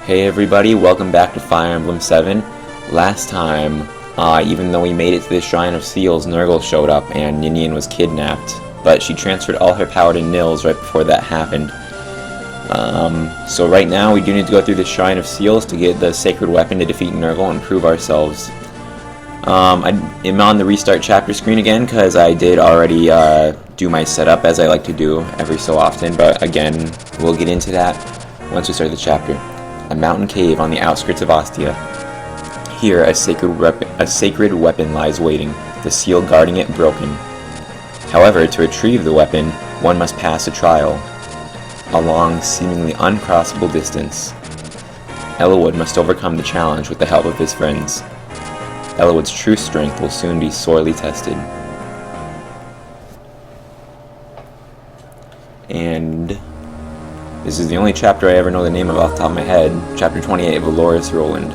Hey everybody, welcome back to Fire Emblem 7. Last time, even though we made it to the Shrine of Seals, Nurgle showed up and Ninian was kidnapped. But she transferred all her power to Nils right before that happened. So right now we do need to go through the Shrine of Seals to get the sacred weapon to defeat Nurgle and prove ourselves. I'm on the restart chapter screen again because I did already do my setup as I like to do every so often, but again, we'll get into that once we start the chapter. A mountain cave on the outskirts of Ostia. Here, a sacred weapon lies waiting, the seal guarding it broken. However, to retrieve the weapon, one must pass a trial, a long, seemingly uncrossable distance. Eliwood must overcome the challenge with the help of his friends. Eliwood's true strength will soon be sorely tested. And this is the only chapter I ever know the name of off the top of my head. Chapter 28, Valorous Roland.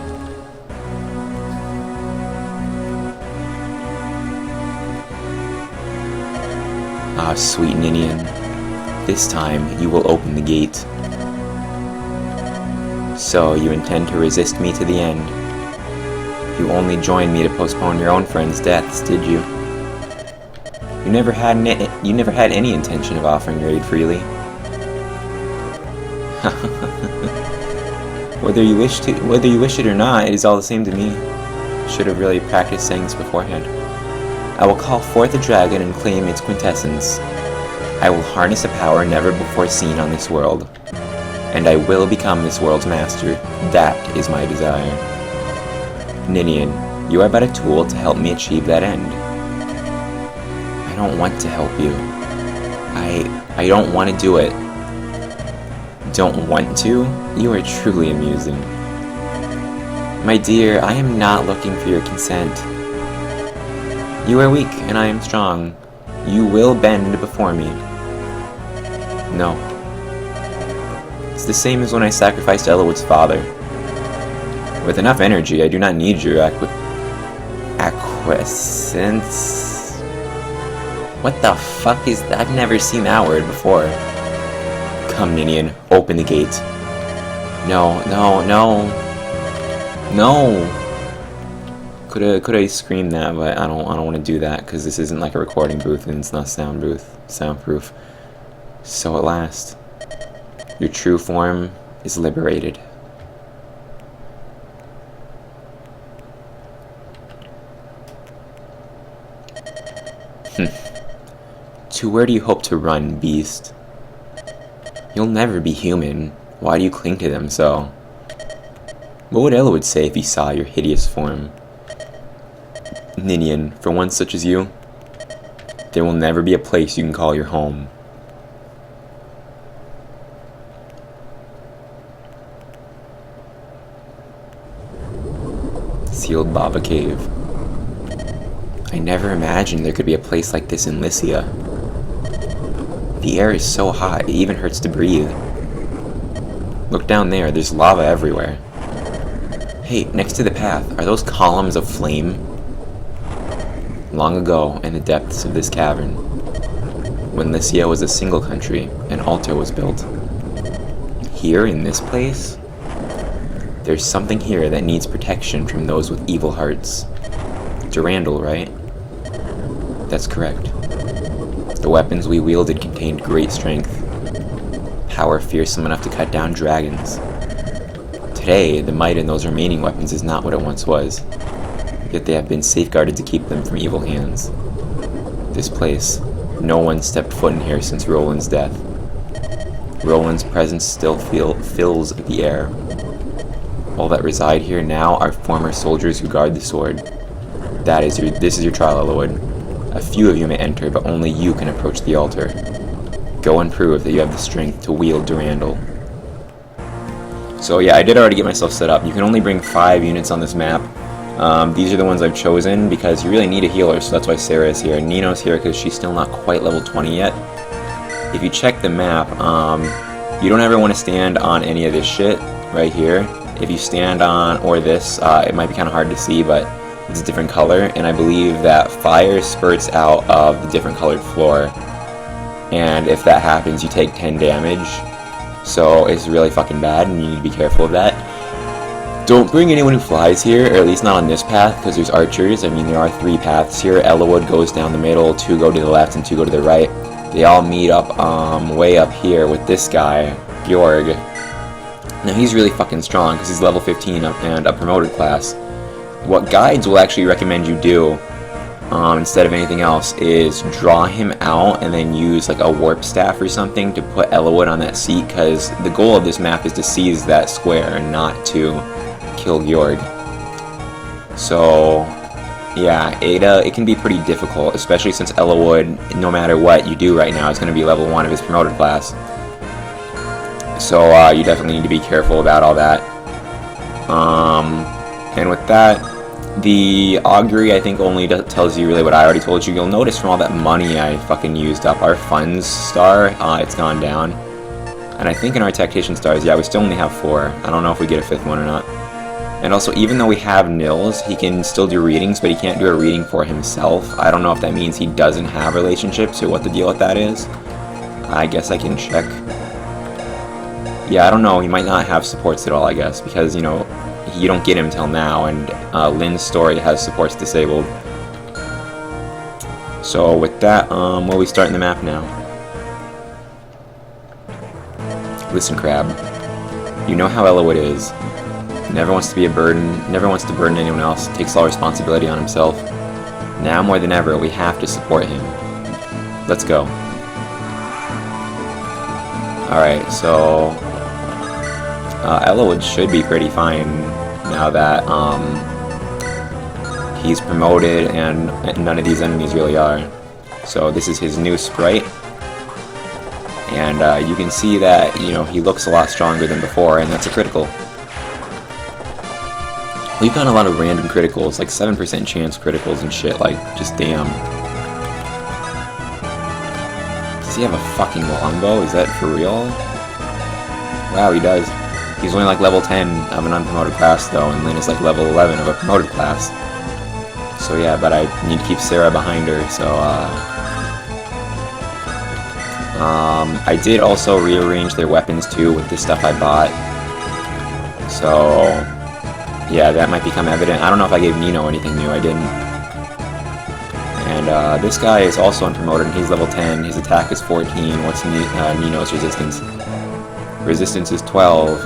Ah, sweet Ninian. This time, you will open the gate. So, you intend to resist me to the end. You only joined me to postpone your own friends' deaths, did you? You never had any intention of offering your aid freely. Whether you wish it or not, it is all the same to me. Should have really practiced saying this beforehand. I will call forth a dragon and claim its quintessence. I will harness a power never before seen on this world. And I will become this world's master. That is my desire. Ninian, you are but a tool to help me achieve that end. I don't want to help you. I don't want to do it. Don't want to? You are truly amusing. My dear, I am not looking for your consent. You are weak, and I am strong. You will bend before me. No. It's the same as when I sacrificed Eliwood's father. With enough energy, I do not need your acquiescence. What the fuck is that? I've never seen that word before. Come, Ninian, open the gate. No. Could I scream that, but I don't want to do that because this isn't like a recording booth and it's not soundproof. So at last, your true form is liberated. To where do you hope to run, beast? You'll never be human. Why do you cling to them so? What would Eliwood say if he saw your hideous form? Ninian, for one such as you, there will never be a place you can call your home. Sealed lava cave. I never imagined there could be a place like this in Lycia. The air is so hot, it even hurts to breathe. Look down there, there's lava everywhere. Hey, next to the path, are those columns of flame? Long ago, in the depths of this cavern, when Lycia was a single country, an altar was built. Here, in this place, there's something here that needs protection from those with evil hearts. Durandal, right? That's correct. The weapons we wielded contained great strength, power fearsome enough to cut down dragons. Today, the might in those remaining weapons is not what it once was, yet they have been safeguarded to keep them from evil hands. This place, no one stepped foot in here since Roland's death. Roland's presence still fills the air. All that reside here now are former soldiers who guard the sword. This is your trial, Eliwood. A few of you may enter, but only you can approach the altar. Go and prove that you have the strength to wield Durandal. So yeah, I did already get myself set up. You can only bring 5 units on this map. These are the ones I've chosen because you really need a healer, so that's why Sarah is here. Nino's here because she's still not quite level 20 yet. If you check the map, you don't ever want to stand on any of this shit right here. If you stand on, or this, it might be kind of hard to see, but it's a different color, and I believe that fire spurts out of the different colored floor. And if that happens, you take 10 damage. So it's really fucking bad, and you need to be careful of that. Don't bring anyone who flies here, or at least not on this path, because there's archers. I mean, there are 3 paths here. Eliwood goes down the middle, 2 go to the left, and 2 go to the right. They all meet up way up here with this guy, Bjorg. Now, he's really fucking strong, because he's level 15 and a promoted class. What guides will actually recommend you do, instead of anything else, is draw him out and then use like a warp staff or something to put Eliwood on that seat, because the goal of this map is to seize that square and not to kill Bjorg. So yeah, it can be pretty difficult, especially since Eliwood, no matter what you do right now, is going to be level 1 of his promoted class. So you definitely need to be careful about all that. And with that, the augury, I think, only tells you really what I already told you. You'll notice from all that money I fucking used up, our funds star, it's gone down. And I think in our tactician stars, yeah, we still only have 4. I don't know if we get a 5th one or not. And also, even though we have Nils, he can still do readings, but he can't do a reading for himself. I don't know if that means he doesn't have relationships or what the deal with that is. I guess I can check. Yeah, I don't know. He might not have supports at all, I guess, because, you know, you don't get him till now, and Lynn's story has supports disabled. So with that, well, we start in the map now. Listen, Crab. You know how Eliwood is. Never wants to be a burden, never wants to burden anyone else, takes all responsibility on himself. Now more than ever, we have to support him. Let's go. Alright, so Eliwood should be pretty fine now that he's promoted and none of these enemies really are. So this is his new sprite, and you can see that, you know, he looks a lot stronger than before, and that's a critical. We've gotten a lot of random criticals, like 7% chance criticals and shit, like, just damn. Does he have a fucking longbow? Is that for real? Wow, he does. He's only like level 10 of an unpromoted class though, and Lynn is like level 11 of a promoted class. So yeah, but I need to keep Sarah behind her, so I did also rearrange their weapons too with the stuff I bought. So yeah, that might become evident. I don't know if I gave Nino anything new, I didn't. And this guy is also unpromoted, and he's level 10, his attack is 14, what's Nino's resistance? Resistance is 12.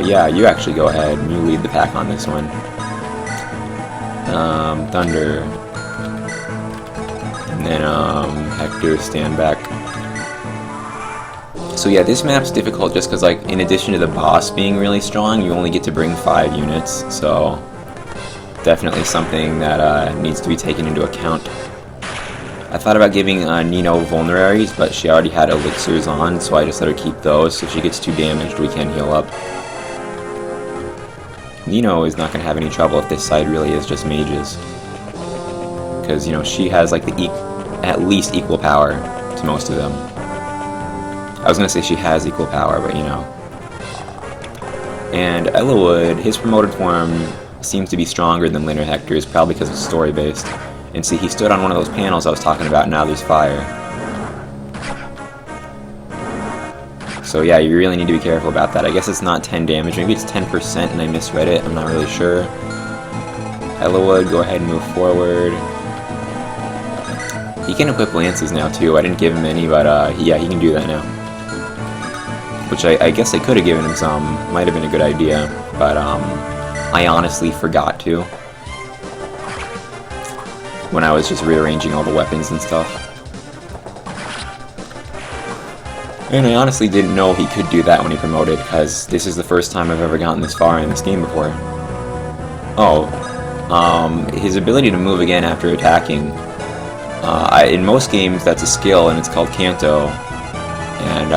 Yeah, you actually go ahead. You lead the pack on this one. Thunder. And then, Hector, stand back. So yeah, this map's difficult just because, like, in addition to the boss being really strong, you only get to bring 5 units. So, definitely something that needs to be taken into account. I thought about giving Nino vulneraries, but she already had elixirs on, so I just let her keep those. So if she gets too damaged, we can heal up. Nino is not going to have any trouble if this side really is just mages. Because, you know, she has like the at least equal power to most of them. I was going to say she has equal power, but you know. And Eliwood, his promoted form seems to be stronger than Lynn or Hector's, probably because it's story-based. And see, he stood on one of those panels I was talking about, and now there's fire. So yeah, you really need to be careful about that. I guess it's not 10 damage, maybe it's 10% and I misread it, I'm not really sure. Eliwood, go ahead and move forward. He can equip lances now too, I didn't give him any, but yeah, he can do that now. Which I guess I could have given him some, might have been a good idea, but I honestly forgot to. When I was just rearranging all the weapons and stuff. And I honestly didn't know he could do that when he promoted, because this is the first time I've ever gotten this far in this game before. Oh, his ability to move again after attacking. In most games that's a skill and it's called Canto. And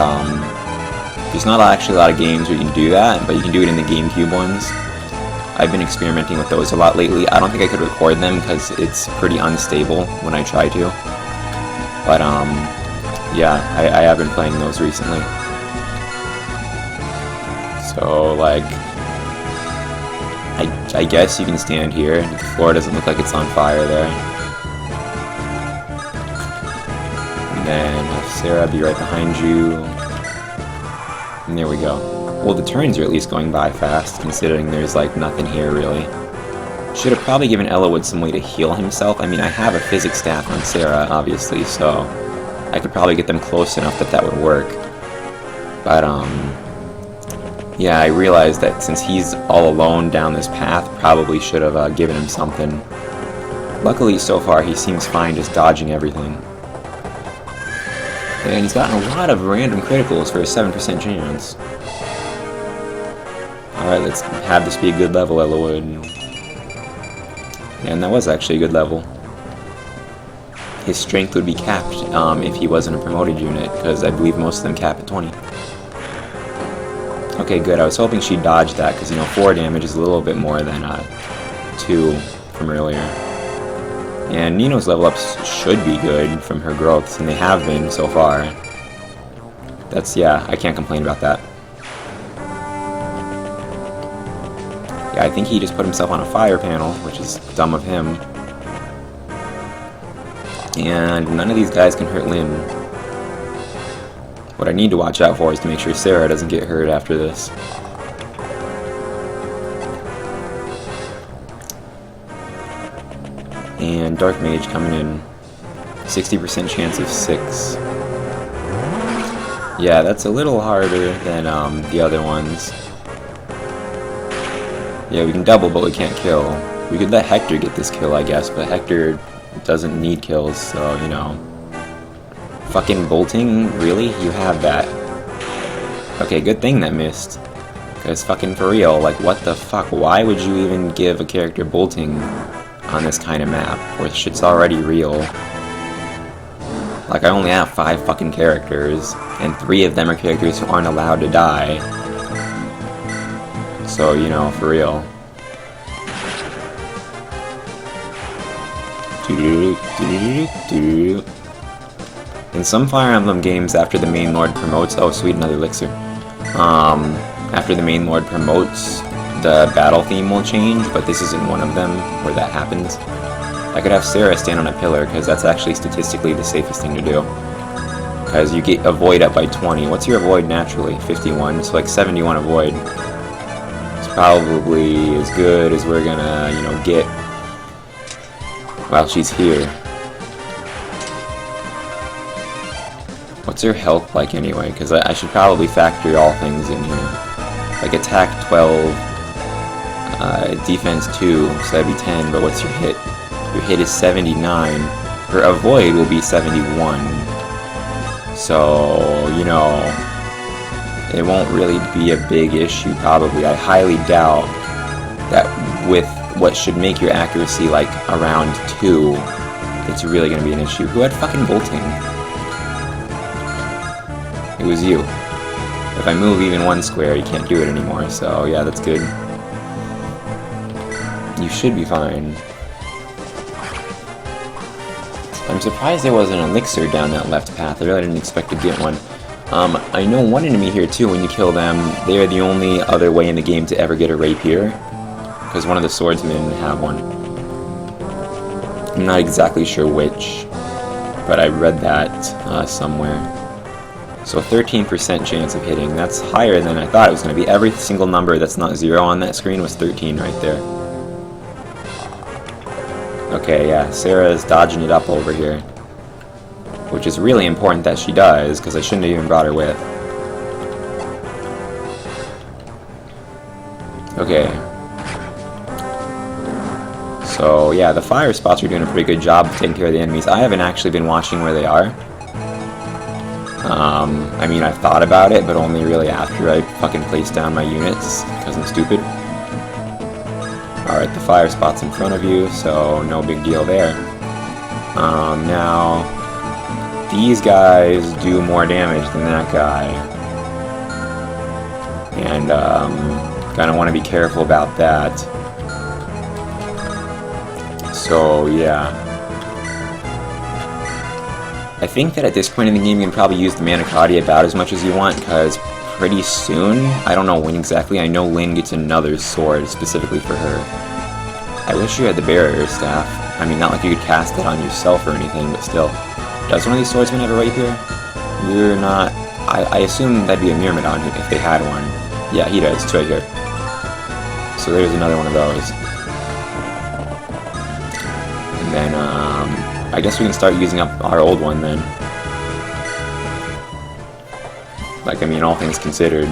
there's not actually a lot of games where you can do that, but you can do it in the GameCube ones. I've been experimenting with those a lot lately. I don't think I could record them because it's pretty unstable when I try to. But, yeah, I have been playing those recently. So, like, I guess you can stand here. The floor doesn't look like it's on fire there. And then have Sarah be right behind you. And there we go. Well, the turns are at least going by fast, considering there's like nothing here really. Should have probably given Eliwood some way to heal himself. I mean, I have a physics staff on Sarah, obviously, so I could probably get them close enough that that would work. But, yeah, I realized that since he's all alone down this path, probably should have given him something. Luckily, so far, he seems fine just dodging everything. And he's gotten a lot of random criticals for a 7% chance. Alright, let's have this be a good level, Eliwood. And that was actually a good level. His strength would be capped if he wasn't a promoted unit, because I believe most of them cap at 20. Okay, good. I was hoping she'd dodge that, because, you know, 4 damage is a little bit more than 2 from earlier. And Nino's level ups should be good from her growths, and they have been so far. That's, yeah, I can't complain about that. Yeah, I think he just put himself on a fire panel, which is dumb of him. And none of these guys can hurt Lynn. What I need to watch out for is to make sure Sarah doesn't get hurt after this. And Dark Mage coming in. 60% chance of 6. Yeah, that's a little harder than the other ones. Yeah, we can double, but we can't kill. We could let Hector get this kill, I guess, but Hector doesn't need kills, so, you know. Fucking bolting? Really? You have that. Okay, good thing that missed. Because fucking for real, like, what the fuck? Why would you even give a character bolting on this kind of map, where shit's already real? Like, I only have 5 fucking characters, and 3 of them are characters who aren't allowed to die. So, you know, for real. In some Fire Emblem games, after the main lord promotes... Oh, sweet, another elixir. After the main lord promotes, the battle theme will change, but this isn't one of them where that happens. I could have Sarah stand on a pillar, because that's actually statistically the safest thing to do. Because you get avoid up by 20. What's your avoid naturally? 51, so like 71 avoid. It's probably as good as we're gonna, you know, get while she's here. What's her health like anyway? Because I should probably factor all things in here. Like attack 12, defense 2, so that'd be 10, but what's your hit? Your hit is 79. Her avoid will be 71. So, you know, it won't really be a big issue probably. I highly doubt that with what should make your accuracy like around 2, it's really going to be an issue. Who had fucking bolting? It was you. If I move even 1 square, you can't do it anymore, so yeah, that's good. You should be fine. I'm surprised there wasn't an elixir down that left path. I really didn't expect to get one. I know one enemy here too, when you kill them, they are the only other way in the game to ever get a rapier. Because one of the swordsmen have one. I'm not exactly sure which, but I read that somewhere. So 13% chance of hitting. That's higher than I thought it was going to be. Every single number that's not 0 on that screen was 13 right there. Okay, yeah, Sarah's dodging it up over here. Which is really important that she does, because I shouldn't have even brought her with. Okay. So, yeah, the fire spots are doing a pretty good job of taking care of the enemies. I haven't actually been watching where they are. I mean, I've thought about it, but only really after I fucking placed down my units, because I'm stupid. Alright, the fire spot's in front of you, so no big deal there. Now, these guys do more damage than that guy. And, kinda wanna be careful about that. So, yeah. I think that at this point in the game you can probably use the Manicotti about as much as you want, because pretty soon, I don't know when exactly, I know Lynn gets another sword specifically for her. I wish you had the Barrier Staff. I mean, not like you could cast it on yourself or anything, but still. Does one of these swordsmen have a rapier? You're not... I assume that'd be a Myrmidon if they had one. Yeah, he does. It's right here. So there's another one of those. And then, I guess we can start using up our old one then. Like, I mean, all things considered.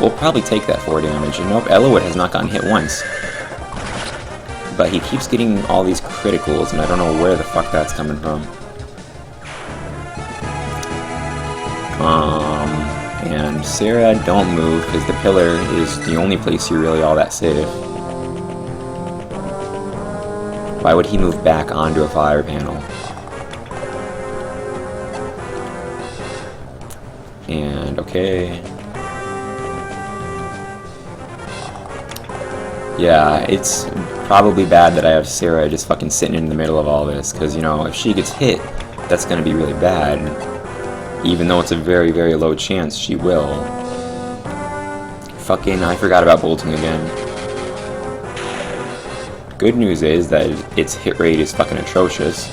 We'll probably take that 4 damage. And nope, Eliwood has not gotten hit once. But he keeps getting all these criticals, and I don't know where the fuck that's coming from. And Sarah, don't move, because the pillar is the only place you're really all that safe. Why would he move back onto a fire panel? And, okay. Yeah, it's probably bad that I have Sarah just fucking sitting in the middle of all this, because, you know, if she gets hit, that's gonna be really bad. Even though it's a very, very low chance she will. Fucking, I forgot about bolting again. Good news is that its hit rate is fucking atrocious.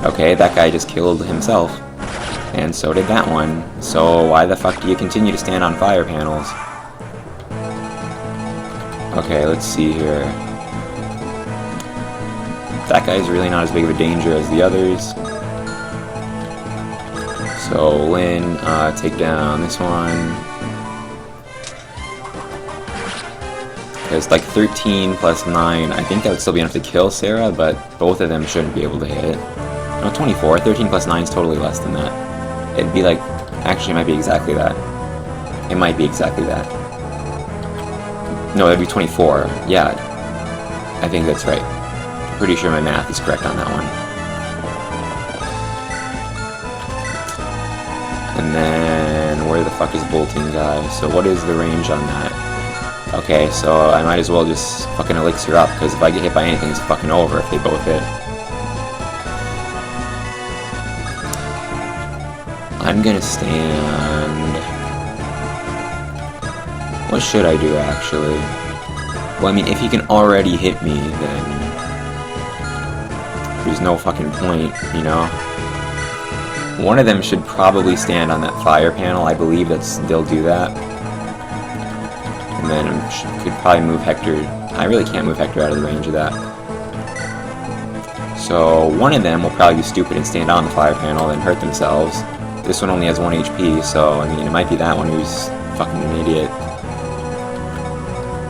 Okay, that guy just killed himself. And so did that one. So why the fuck do you continue to stand on fire panels? Okay, let's see here. That guy's really not as big of a danger as the others. So Lynn, take down this one. It's like 13 plus 9. I think that would still be enough to kill Sarah, but both of them shouldn't be able to hit. No, 24. 13 plus 9 is totally less than that. It'd be like... Actually, it might be exactly that. It might be exactly that. No, it'd be 24. Yeah. I think that's right. Pretty sure my math is correct on that one. And then... Where the fuck is bolting guy? So what is the range on that? Okay, so I might as well just fucking elixir up, because if I get hit by anything, it's fucking over if they both hit. I'm gonna stand... What should I do, actually? Well, I mean, if he can already hit me, then... There's no fucking point, you know? One of them should probably stand on that fire panel. I believe they'll do that. And then I could probably move Hector. I really can't move Hector out of the range of that. So one of them will probably be stupid and stand on the fire panel and hurt themselves. This one only has 1 HP, so I mean it might be that one who's fucking an idiot.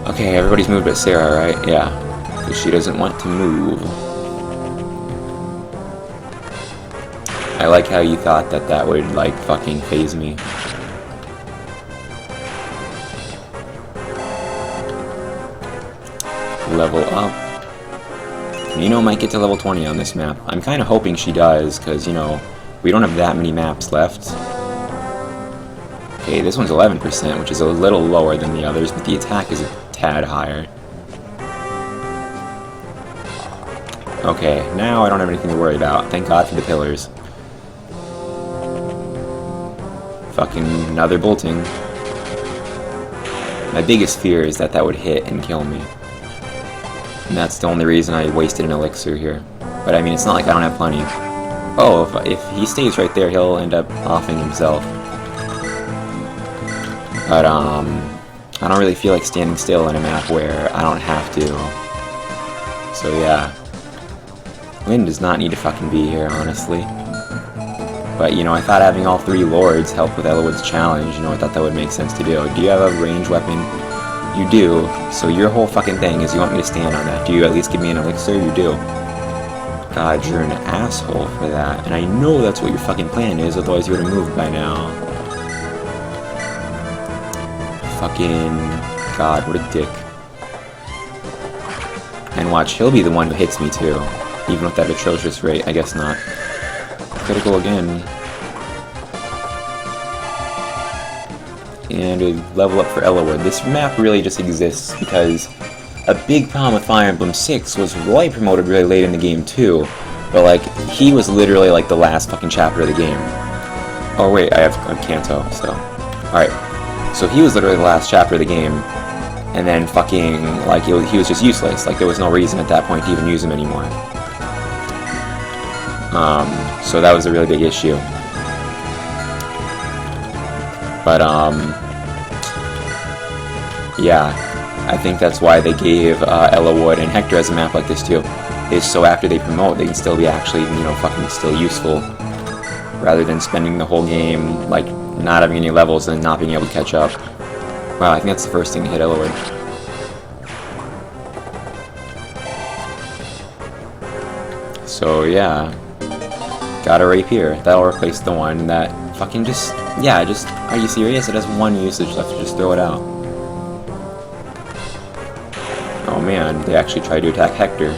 Okay, everybody's moved but Sarah, right? Yeah. Because she doesn't want to move. I like how you thought that would, like, fucking phase me. Level up. Nino might get to level 20 on this map. I'm kind of hoping she does, because, you know, we don't have that many maps left. Okay, this one's 11%, which is a little lower than the others, but the attack is a tad higher. Okay, now I don't have anything to worry about. Thank God for the pillars. Fucking another bolting. My biggest fear is that would hit and kill me. And that's the only reason I wasted an elixir here. But I mean, it's not like I don't have plenty. Oh, if he stays right there, he'll end up offing himself. But, I don't really feel like standing still in a map where I don't have to. So, yeah. Lynn does not need to fucking be here, honestly. But, you know, I thought having all 3 lords help with Eliwood's challenge. You know, I thought that would make sense to do. Do you have a ranged weapon? You do. So your whole fucking thing is you want me to stand on that. Do you at least give me an elixir? You do. God, you're an asshole for that. And I know that's what your fucking plan is, otherwise you would have moved by now. Fucking... God, what a dick. And watch, he'll be the one who hits me too. Even with that atrocious rate. I guess not. Critical again. And a level up for Eliwood. This map really just exists because a big problem with Fire Emblem 6 was Roy promoted really late in the game too. But like, he was literally like the last fucking chapter of the game. Oh wait, I have Kanto, so... Alright. So he was literally the last chapter of the game. And then fucking, like, he was just useless. Like, there was no reason at that point to even use him anymore. So that was a really big issue. But, yeah, I think that's why they gave Eliwood and Hector as a map like this too, is so after they promote, they can still be actually, you know, fucking still useful, rather than spending the whole game, like, not having any levels and not being able to catch up. Wow, I think that's the first thing to hit Eliwood. So, yeah. Got a rapier. That'll replace the one that fucking just... Yeah, just... Are you serious? It has one usage left to just throw it out. Oh man, they actually tried to attack Hector.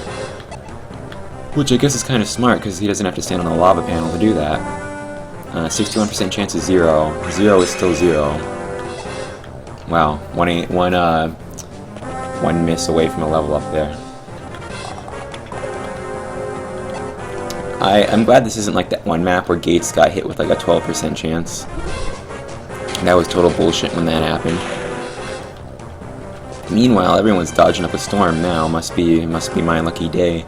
Which I guess is kind of smart, because he doesn't have to stand on the lava panel to do that. 61% chance is 0. 0 is still 0. Wow, one miss away from a level up there. I'm glad this isn't like that one map where Gates got hit with like a 12% chance. That was total bullshit when that happened. Meanwhile, everyone's dodging up a storm now. Must be my lucky day.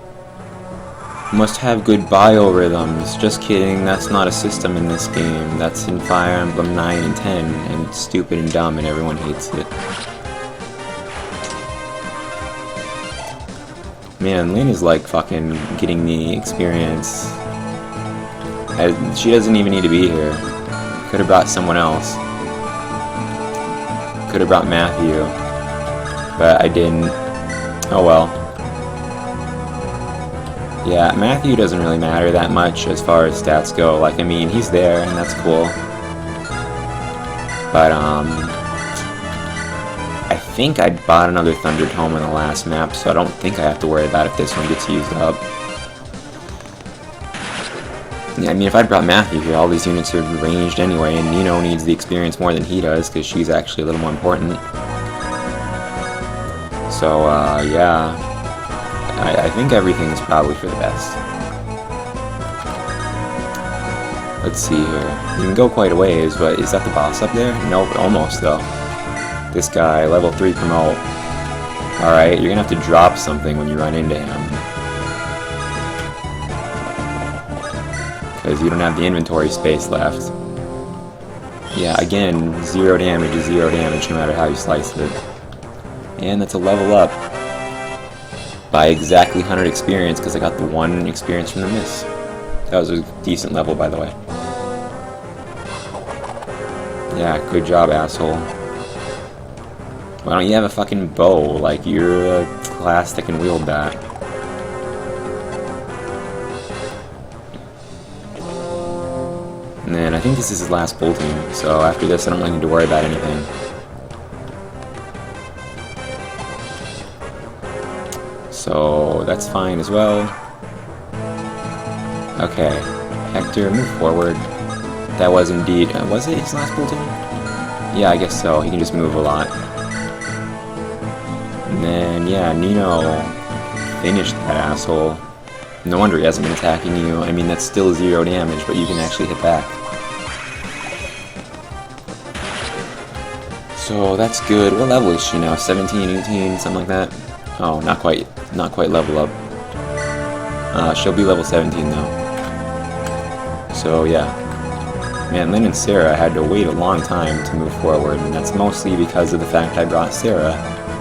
Must have good biorhythms. Just kidding, that's not a system in this game. That's in Fire Emblem 9 and 10, and it's stupid and dumb and everyone hates it. Man, Lynn is like fucking getting the experience. She doesn't even need to be here. Could have brought someone else. Could have brought Matthew. But I didn't. Oh well. Yeah, Matthew doesn't really matter that much as far as stats go. Like, I mean, he's there, and that's cool. But, I think I bought another Thunder Tome in the last map, so I don't think I have to worry about if this one gets used up. Yeah, I mean, if I'd brought Matthew here, all these units are ranged anyway, and Nino needs the experience more than he does, because she's actually a little more important. So, yeah. I think everything's probably for the best. Let's see here. You can go quite a ways, but is that the boss up there? Nope, almost though. This guy, level 3 promote. Alright, you're gonna have to drop something when you run into him. Because you don't have the inventory space left. Yeah, again, 0 damage is 0 damage no matter how you slice it. And that's a level up. By exactly 100 experience, because I got the 1 experience from the miss. That was a decent level, by the way. Yeah, good job, asshole. Why don't you have a fucking bow? Like, you're a class that can wield that. And then, I think this is his last bolting, so after this I don't really need to worry about anything. So, that's fine as well. Okay, Hector, move forward. That was indeed... was it his last bolting? Yeah, I guess so. He can just move a lot. And then, yeah, Nino finished that asshole. No wonder he hasn't been attacking you. I mean, that's still 0 damage, but you can actually hit back. So, that's good. What level is she now? 17, 18, something like that? Oh, not quite level up. She'll be level 17 though. So yeah. Man, Lynn and Sarah had to wait a long time to move forward, and that's mostly because of the fact I brought Sarah,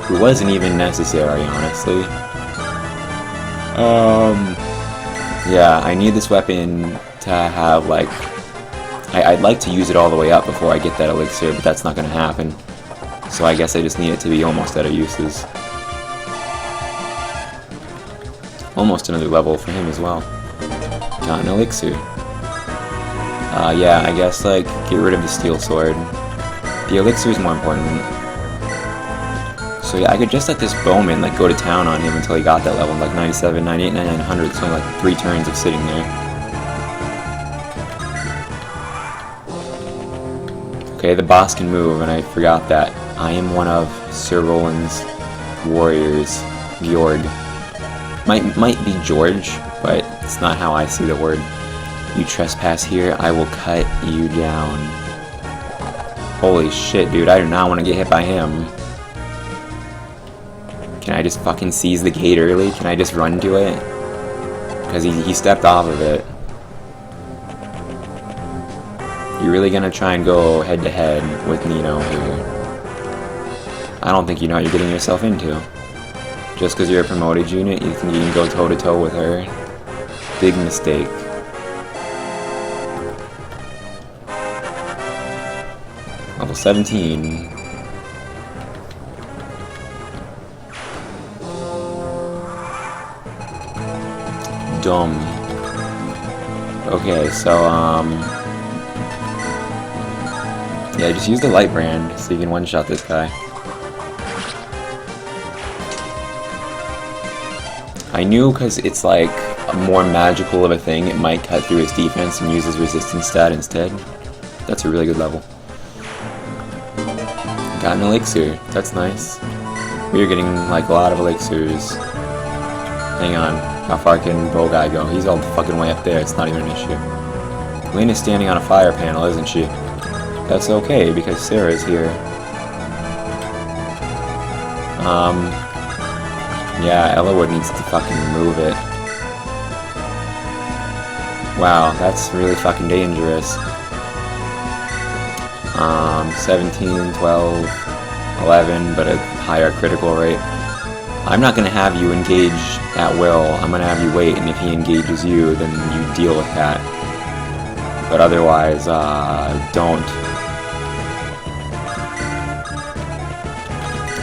who wasn't even necessary, honestly. Yeah, I need this weapon to have, like... I'd like to use it all the way up before I get that elixir, but that's not gonna happen. So I guess I just need it to be almost out of uses. Almost another level for him as well. Got an elixir. Yeah, I guess, like, get rid of the steel sword. The elixir is more important. So yeah, I could just let this bowman, like, go to town on him until he got that level, like 97, 98, 99, 100. It's only like 3 turns of sitting there. Okay, the boss can move, and I forgot that. I am one of Sir Roland's warriors, Georg. Might be George, but it's not how I see the word. You trespass here, I will cut you down. Holy shit, dude, I do not want to get hit by him. Can I just fucking seize the gate early? Can I just run to it? Because he stepped off of it. You're really gonna try and go head-to-head with Nino here. I don't think you know what you're getting yourself into. Just because you're a promoted unit, you think you can go toe-to-toe with her? Big mistake. Level 17. Dumb. Okay, so, yeah, just use the light brand so you can one-shot this guy. I knew because it's like a more magical of a thing, it might cut through his defense and use his resistance stat instead. That's a really good level. Got an elixir. That's nice. We're getting like a lot of elixirs. Hang on. How far can Bow Guy go? He's all the fucking way up there. It's not even an issue. Lynn is standing on a fire panel, isn't she? That's okay, because Sarah's here. Yeah, Eliwood needs to fucking remove it. Wow, that's really fucking dangerous. 17, 12, 11, but a higher critical rate. I'm not gonna have you engage at will. I'm gonna have you wait, and if he engages you, then you deal with that. But otherwise, don't.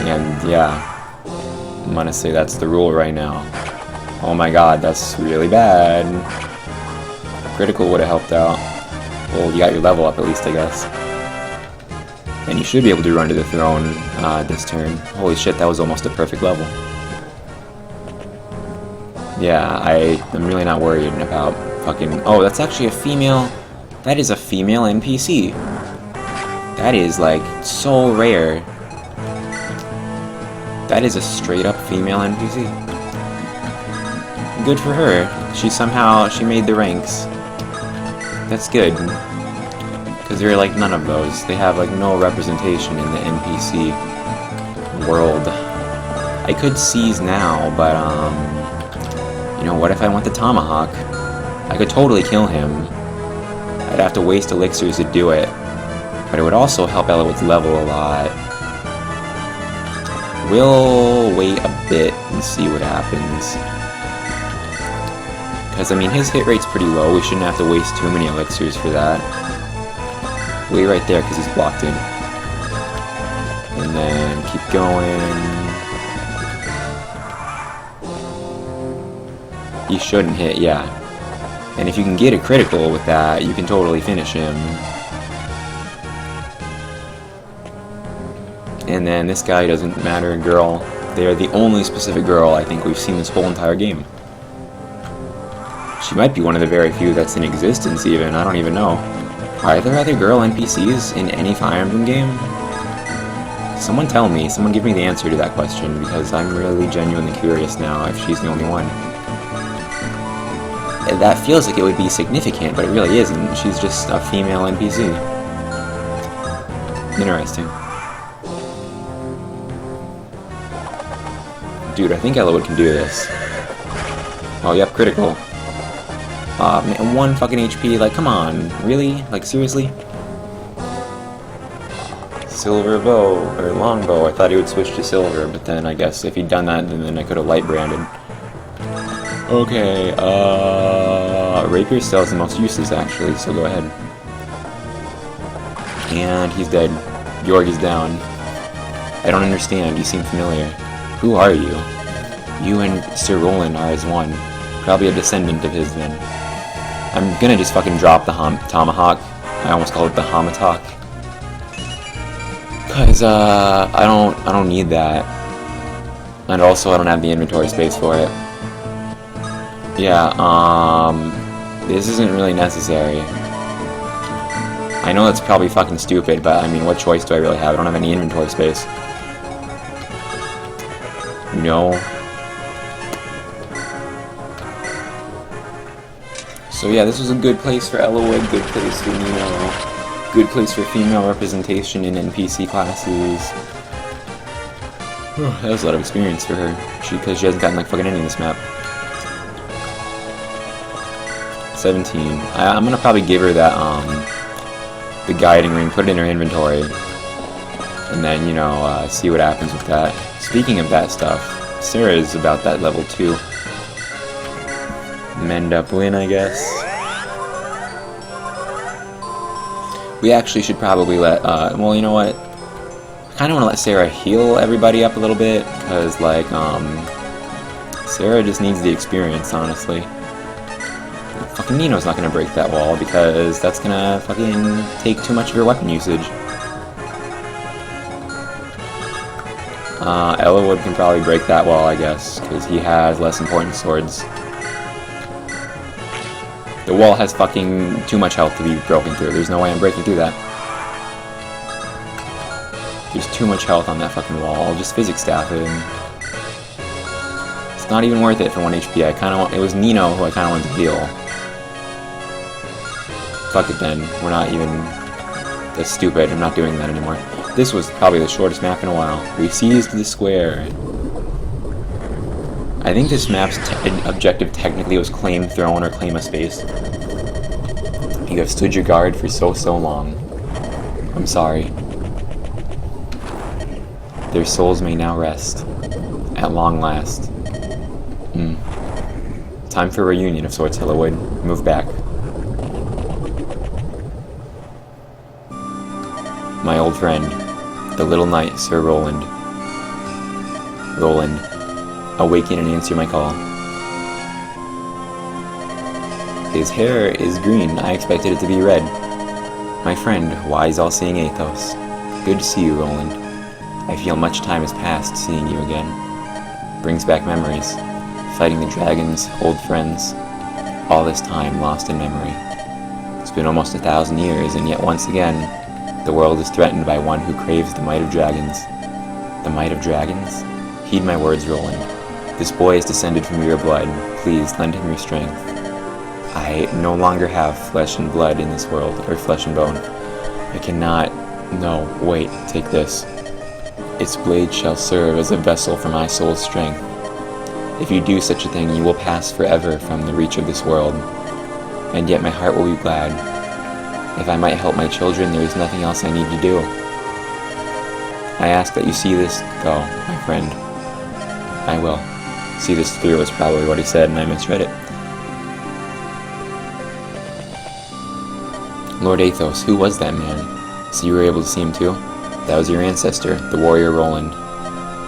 And yeah, I'm gonna say that's the rule right now. Oh my god, that's really bad. Critical would have helped out. Well, you got your level up at least, I guess. And you should be able to run to the throne this turn. Holy shit, that was almost a perfect level. Yeah, I'm really not worried about fucking... Oh, that's actually a female... That is a female NPC. That is, like, so rare. That is a straight-up female NPC. Good for her. She made the ranks. That's good. Because there are, like, none of those. They have, like, no representation in the NPC world. I could seize now, but, you know, what if I want the tomahawk? I could totally kill him. I'd have to waste elixirs to do it. But it would also help Eliwood's level a lot. We'll wait a bit and see what happens. Because, I mean, his hit rate's pretty low. We shouldn't have to waste too many elixirs for that. Wait right there because he's blocked in. And then keep going. He shouldn't hit, yeah. And if you can get a critical with that, you can totally finish him. And then this guy doesn't matter, girl. They are the only specific girl I think we've seen this whole entire game. She might be one of the very few that's in existence even, I don't even know. Are there other girl NPCs in any Fire Emblem game? Someone tell me, someone give me the answer to that question, because I'm really genuinely curious now if she's the only one. That feels like it would be significant, but it really isn't. She's just a female NPC. Interesting. Dude, I think Eliwood can do this. Oh, yep, critical. Man, 1 fucking HP, like, come on. Really? Like, seriously? Silver bow, or long bow. I thought he would switch to silver, but then I guess if he'd done that, then I could have light branded. Okay, Rapier still has the most uses, actually, so go ahead. And he's dead. Yorgi's down. I don't understand, you seem familiar. Who are you? You and Sir Roland are as one. Probably a descendant of his, then. I'm gonna just fucking drop the tomahawk. I almost called it the homatok. Cause, I don't need that. And also, I don't have the inventory space for it. Yeah, this isn't really necessary. I know that's probably fucking stupid, but I mean, what choice do I really have? I don't have any inventory space. No. So yeah, this was a good place for Eliwood, good place for Nino, good place for female representation in NPC classes. That was a lot of experience for her, because she hasn't gotten like fucking any of this map. 17. I'm gonna probably give her that the guiding ring, put it in her inventory, and then, you know, see what happens with that. Speaking of that stuff, Sarah is about that level too. Mend up win, I guess. We actually should probably let, well, you know what? I kind of want to let Sarah heal everybody up a little bit, because, like, Sarah just needs the experience, honestly. Fucking Nino's not going to break that wall, because that's going to fucking take too much of your weapon usage. Eliwood can probably break that wall, I guess, because he has less important swords. The wall has fucking too much health to be broken through. There's no way I'm breaking through that. There's too much health on that fucking wall. I'll just physics staff it. It's not even worth it for 1 HP. I kind of want. It was Nino who I kind of wanted to heal. Fuck it then. We're not even. That's stupid. I'm not doing that anymore. This was probably the shortest map in a while. We seized the square. I think this map's objective technically was claim throne or claim a space. You have stood your guard for so long. I'm sorry. Their souls may now rest. At long last. Time for a reunion of sorts, Eliwood. Move back. My old friend, the little knight, Sir Roland. Roland. Awaken and answer my call. His hair is green. I expected it to be red. My friend, wise all-seeing Athos. Good to see you, Roland. I feel much time has passed seeing you again. Brings back memories. Fighting the dragons, old friends. All this time lost in memory. It's been almost 1,000 years, and yet once again, the world is threatened by one who craves the might of dragons. The might of dragons? Heed my words, Roland. This boy is descended from your blood. Please, lend him your strength. I no longer have flesh and blood in this world, or flesh and bone. I cannot... No, wait, take this. Its blade shall serve as a vessel for my soul's strength. If you do such a thing, you will pass forever from the reach of this world. And yet my heart will be glad. If I might help my children, there is nothing else I need to do. I ask that you see this, though, my friend. I will. See this through is probably what he said, and I misread it. Lord Athos, who was that man? So you were able to see him too? That was your ancestor, the warrior Roland.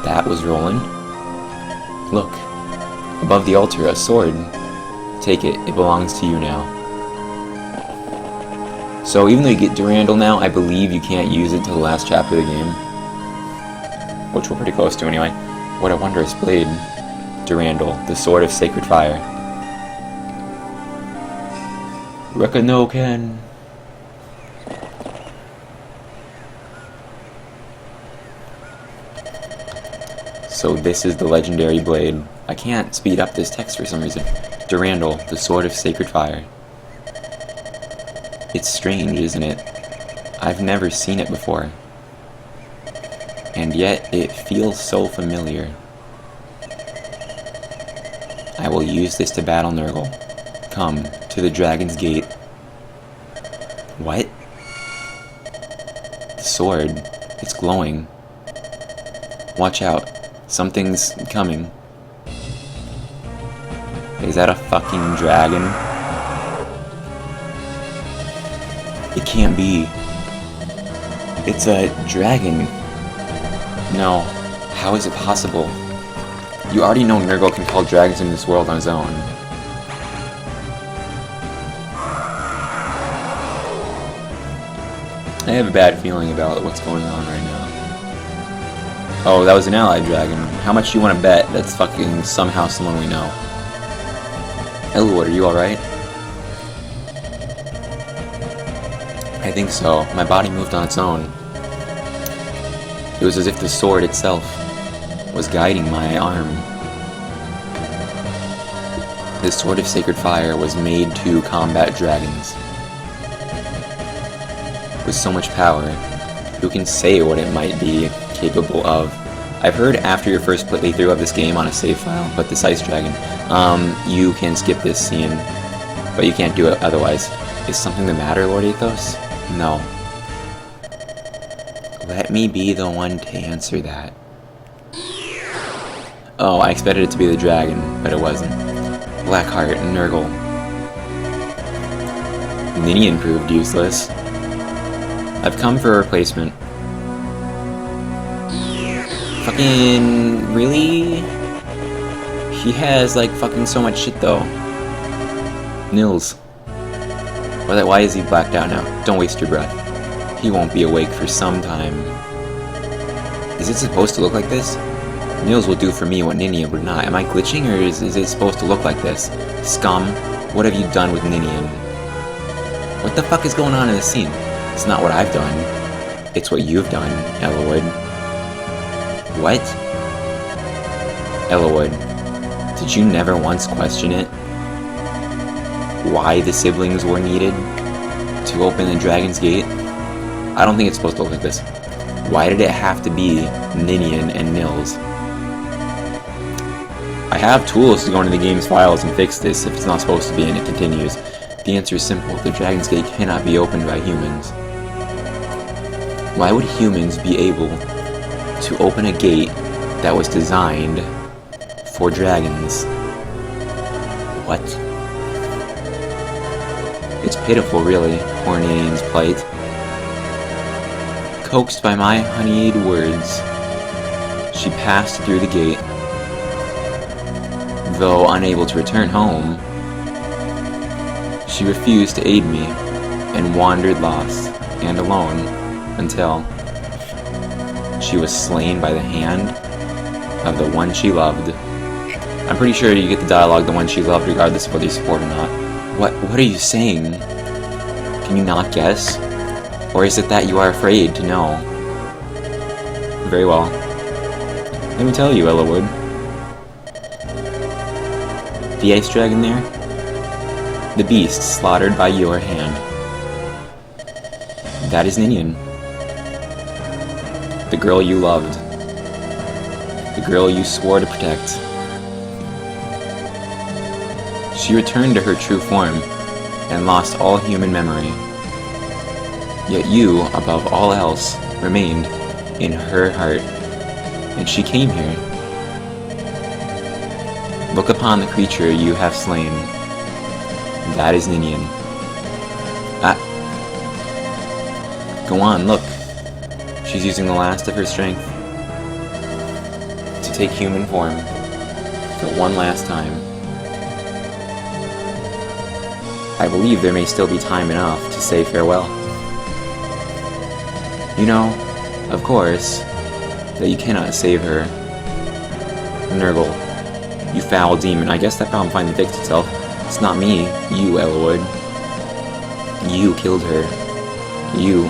That was Roland? Look. Above the altar, a sword. Take it. It belongs to you now. So even though you get Durandal now, I believe you can't use it till the last chapter of the game. Which we're pretty close to anyway. What a wondrous blade. Durandal, the sword of sacred fire. Rekanoken. So this is the legendary blade. I can't speed up this text for some reason. Durandal, the sword of sacred fire. It's strange, isn't it? I've never seen it before. And yet, it feels so familiar. I will use this to battle Nurgle. Come, to the Dragon's Gate. What? The sword. It's glowing. Watch out. Something's coming. Is that a fucking dragon? It can't be. It's a dragon. No. How is it possible? You already know Nurgle can call dragons in this world on his own. I have a bad feeling about what's going on right now. Oh, that was an allied dragon. How much do you want to bet that's fucking somehow someone we know? Eliwood, are you alright? I think so. My body moved on its own. It was as if the sword itself was guiding my arm. This sword of sacred fire was made to combat dragons. With so much power, who can say what it might be capable of? I've heard after your first playthrough of this game on a save file, but this ice dragon, you can skip this scene, but you can't do it otherwise. Is something the matter, Lord Athos? No. Let me be the one to answer that. Oh, I expected it to be the dragon, but it wasn't. Blackheart, Nurgle. Ninian proved useless. I've come for a replacement. Fucking... really? He has, like, fucking so much shit, though. Nils. Why is he blacked out now? Don't waste your breath. He won't be awake for some time. Is it supposed to look like this? Nils will do for me what Ninian would not. Am I glitching, or is it supposed to look like this? Scum, what have you done with Ninian? What the fuck is going on in this scene? It's not what I've done. It's what you've done, Eliwood. What? Eliwood, did you never once question it? Why the siblings were needed to open the Dragon's Gate? I don't think it's supposed to look like this. Why did it have to be Ninian and Nils? I have tools to go into the game's files and fix this if it's not supposed to be, and it continues. The answer is simple. The Dragon's Gate cannot be opened by humans. Why would humans be able to open a gate that was designed for dragons? What? It's pitiful, really, poor Ninian's plight. Coaxed by my honeyed words, she passed through the gate. Though unable to return home, she refused to aid me and wandered lost and alone until she was slain by the hand of the one she loved. I'm pretty sure you get the dialogue, the one she loved, regardless of whether you support or not. What are you saying? Can you not guess? Or is it that you are afraid to know? Very well. Let me tell you, Eliwood. The ice dragon there? The beast slaughtered by your hand. That is Ninian. The girl you loved. The girl you swore to protect. She returned to her true form and lost all human memory. Yet you, above all else, remained in her heart, and she came here. Look upon the creature you have slain. That is Ninian. Go on, look. She's using the last of her strength to take human form for one last time. I believe there may still be time enough to say farewell. You know, of course, that you cannot save her. Nurgle, you foul demon. I guess that problem finally fixed itself. It's not me, you, Eliwood. You killed her. You.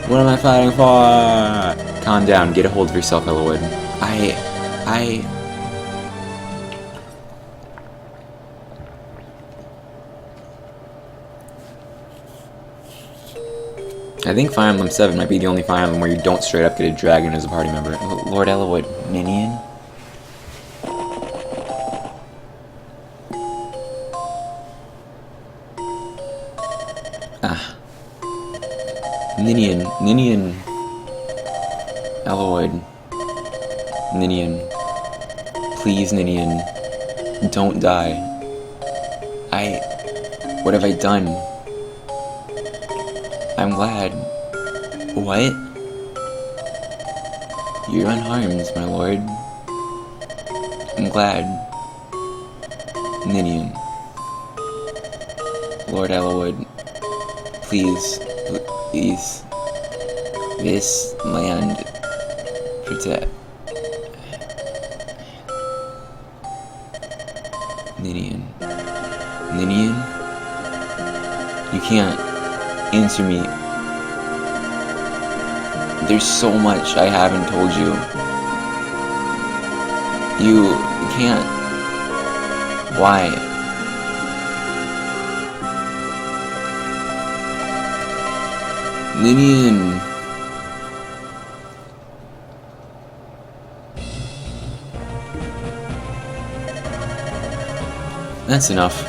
What am I fighting for? Calm down, get a hold of yourself, Eliwood. I think Fire Emblem 7 might be the only Fire Emblem where you don't straight up get a dragon as a party member. Lord Eliwood, Ninian? Ninian. Eliwood. Ninian. Please, Ninian. Don't die. What have I done? I'm glad. What? You're unharmed, my lord. I'm glad. Ninian. Lord Eliwood. Please. This land. Protect. Ninian. You can't answer me. There's so much I haven't told you. You can't. Why? Ninian. That's enough.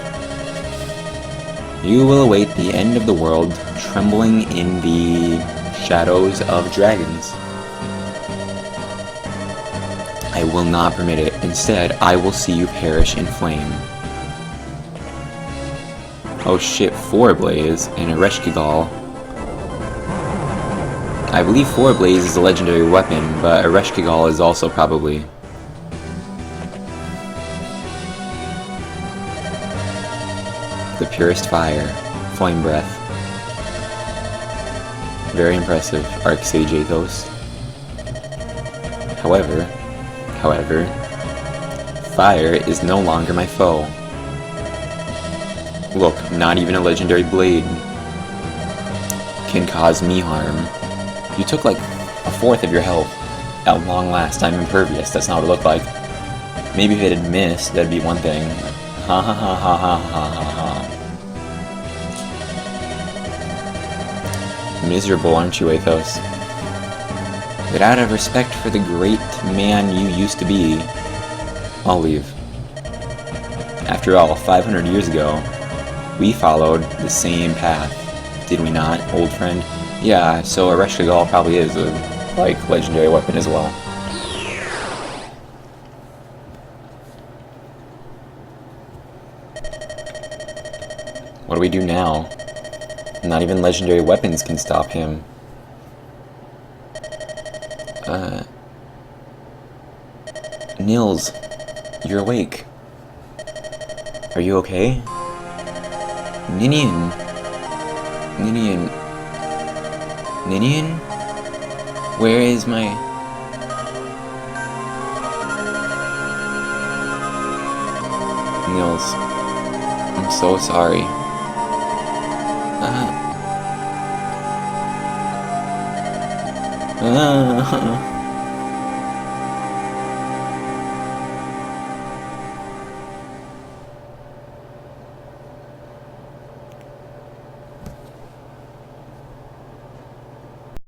You will await the end of the world, trembling in the shadows of dragons. I will not permit it. Instead, I will see you perish in flame. Oh shit, Forblaze and a Ereshkigal. I believe Forblaze is a legendary weapon, but Ereshkigal is also probably. The purest fire, flame breath. Very impressive, Arcsage Athos. However, fire is no longer my foe. Look, not even a legendary blade can cause me harm. You took like a fourth of your health. At long last, I'm impervious. That's not what it looked like. Maybe if it had missed, that'd be one thing. Ha ha ha ha ha ha ha ha. Miserable, aren't you, Athos? But out of respect for the great man you used to be, I'll leave. After all, 500 years ago, we followed the same path, did we not, old friend? Yeah, so a Ereshkigal probably is a, legendary weapon as well. What do we do now? Not even legendary weapons can stop him. Nils, you're awake. Are you okay? Ninian? Where is my... Nils, I'm so sorry.